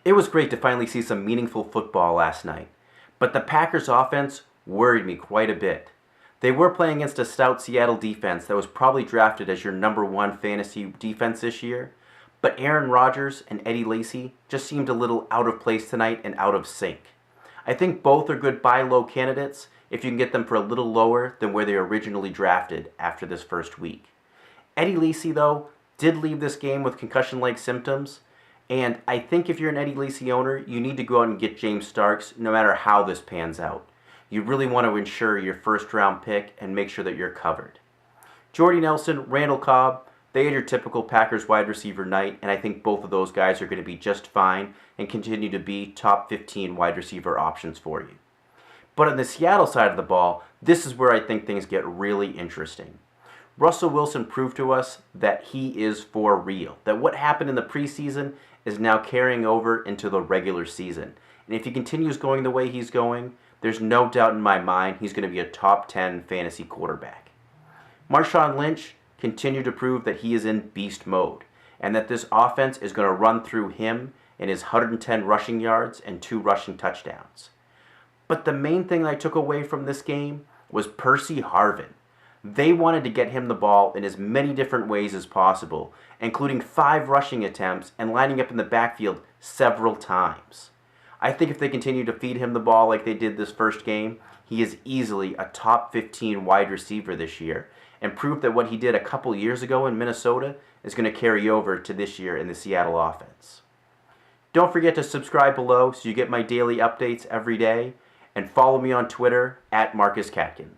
It was great to finally see some meaningful football last night, but the Packers' offense worried me quite a bit. They were playing against a stout Seattle defense that was probably drafted as your #1 fantasy defense this year, but Aaron Rodgers and Eddie Lacy just seemed a little out of place tonight and out of sync. I think both are good buy low candidates if you can get them for a little lower than where they were originally drafted after this first week. Eddie Lacy, though, did leave this game with concussion-like symptoms, and I think if you're an Eddie Lacy owner, you need to go out and get James Starks no matter how this pans out. You really want to ensure your first-round pick and make sure that you're covered. Jordy Nelson, Randall Cobb, they had your typical Packers wide receiver night, and I think both of those guys are going to be just fine and continue to be top 15 wide receiver options for you. But on the Seattle side of the ball, this is where I think things get really interesting. Russell Wilson proved to us that he is for real, that what happened in the preseason is now carrying over into the regular season. And if he continues going the way he's going, there's no doubt in my mind he's going to be a top 10 fantasy quarterback. Marshawn Lynch continued to prove that he is in beast mode and that this offense is going to run through him and his 110 rushing yards and 2 rushing touchdowns. But the main thing I took away from this game was Percy Harvin. They wanted to get him the ball in as many different ways as possible, including 5 rushing attempts and lining up in the backfield several times. I think if they continue to feed him the ball like they did this first game, he is easily a top 15 wide receiver this year, and prove that what he did a couple years ago in Minnesota is going to carry over to this year in the Seattle offense. Don't forget to subscribe below so you get my daily updates every day, and follow me on Twitter @MarcusCatkin.